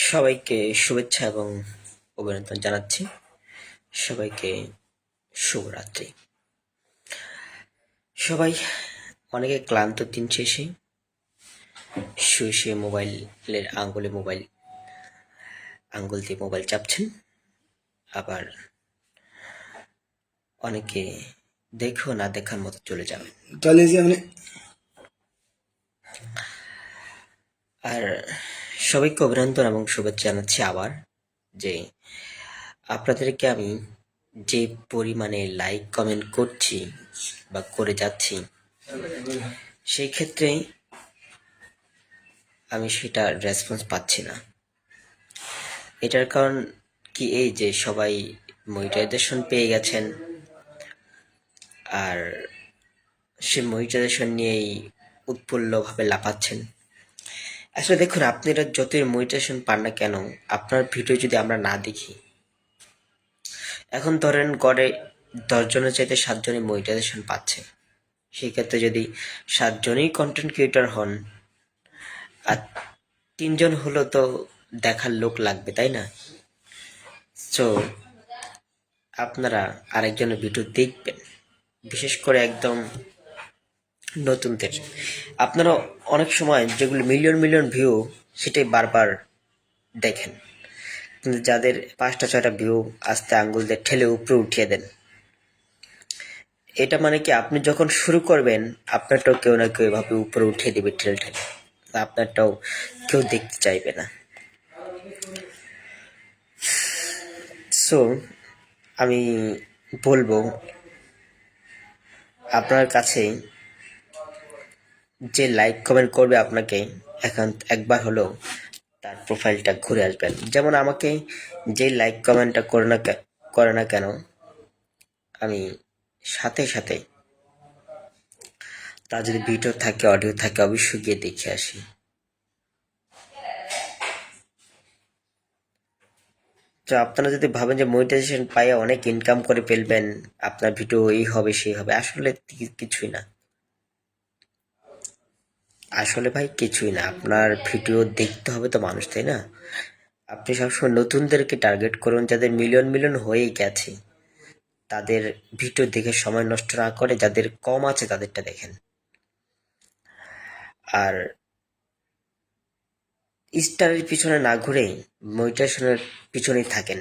সবাইকে শুভেচ্ছা এবং অভিনন্দন জানাচ্ছি। সবাইকে শুভরাত্রি। সবাই অনেকে ক্লান্ত দিন শেষে শুয়ে শুয়ে মোবাইলের আঙ্গুল দিয়ে মোবাইল চাপছেন, আবার অনেকে দেখেও না দেখার মতো চলে যাবেন। আর সবাইকে অভিনন্দন এবং শুভেচ্ছা জানাচ্ছি আবার, যে আপনাদেরকে আমি যে পরিমাণে লাইক কমেন্ট করছি বা করে যাচ্ছি, সেই ক্ষেত্রে আমি সেটা রেসপন্স পাচ্ছি না। এটার কারণ কি এই যে সবাই মনিটাইজেশন পেয়ে গেছেন, আর সে মনিটাইজেশন নিয়েই উৎফুল্লভাবে লাফাচ্ছেন। আসলে দেখুন, আপনারা যতই মনিটাইজেশন পান না কেন, আপনার ভিডিও যদি আমরা না দেখি, এখন ধরেন গড়ে 10 জনের চাইতে 7 জনই মনিটাইজেশন পাচ্ছে, সেই ক্ষেত্রে যদি 7 জনই কন্টেন্ট ক্রিয়েটর হন, আর 3 জন হলো তো দেখার লোক লাগবে, তাই না? সো আপনারা আরেকজনের ভিডিও দেখবেন, বিশেষ করে একদম নতুনদের। আপনারা অনেক সময় যেগুলো মিলিয়ন মিলিয়ন ভিউ, সেটাই বারবার দেখেন, কিন্তু যাদের 5টা 6টা ভিউ আস্তে আঙ্গুল দিয়ে ঠেলে উপরে উঠিয়ে দেন। এটা মানে কি, আপনি যখন শুরু করবেন আপনারটাও কেউ না কেউ এভাবে উপরে উঠিয়ে দেবে ঠেলে ঠেলে, আপনারটাও কেউ দেখতে চাইবে না। সো আমি বলবো আপনার কাছে, যে লাইক কমেন্ট করবে আপনাকে, এখন একবার হলো তার প্রোফাইলটা ঘুরে আসবেন। যেমন আমাকে যে লাইক কমেন্টটা করে না কেন, আমি সাথে সাথে তার যদি ভিডিও থাকে, অডিও থাকে, অবশ্যই গিয়ে দেখে আসি। তো আপনারা যদি ভাবেন যে মনিটাইজেশন পাইয়ে অনেক ইনকাম করে ফেলবেন, আপনার ভিডিও এই হবে সেই হবে, আসলে কিছুই না। আসলে ভাই কিছুই না। আপনার ভিডিও দেখতে হবে তো মানুষ, তাই না? আপনি সবসময় নতুনদেরকে টার্গেট করুন, যাদের মিলিয়ন মিলিয়ন হয়েই গেছে তাদের ভিডিও দেখে সময় নষ্ট না করে যাদের কম আছে তাদেরটা দেখেন। আর স্টারের পিছনে না ঘুরে মনিটাইজেশনের পিছনেই থাকেন,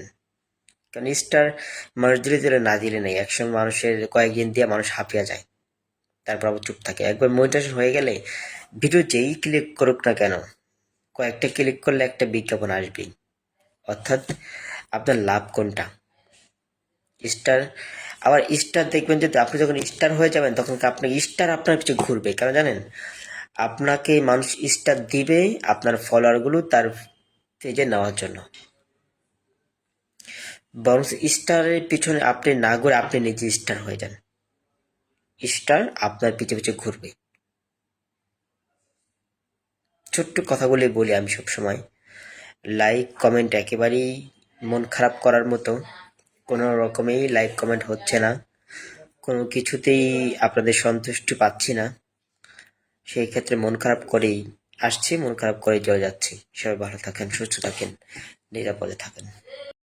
কারণ স্টার মানুষ ধীরে ধীরে না দিলে নেই, একসময় মানুষের কয়েকদিন দিয়ে মানুষ হাঁপিয়ে যায়, তারপর আবার চুপ থাকে। একবার মনিটাইজেশন হয়ে গেলে ভিডিও যেই ক্লিক করুক না কেন, কয়েকটা ক্লিক করলে একটা বিজ্ঞাপন আসবেই। অর্থাৎ আপনার লাভ কোনটা? স্টার। আবার স্টার দেখবেন, যদি আপনি যখন স্টার হয়ে যাবেন তখন আপনার স্টার আপনার পিছনে ঘুরবে, কেন জানেন? আপনাকে মানুষ স্টার দিবে আপনার ফলোয়ারগুলো তার পেজে নেওয়ার জন্য, বরং স্টারের পিছনে আপনি না ঘুরে আপনি নিজে স্টার হয়ে যান, স্টার আপনার পিছে পিছে ঘুরবে। ছোট্ট কথাগুলি বলি আমি সবসময়, লাইক কমেন্ট একেবারেই মন খারাপ করার মতো কোনো রকমেই লাইক কমেন্ট হচ্ছে না, কোনো কিছুতেই আপনাদের সন্তুষ্টি পাচ্ছি না। সেই ক্ষেত্রে মন খারাপ করেই আসছি, মন খারাপ করেই চলে যাচ্ছি। সবাই ভালো থাকেন, সুস্থ থাকেন, নিরাপদে থাকেন।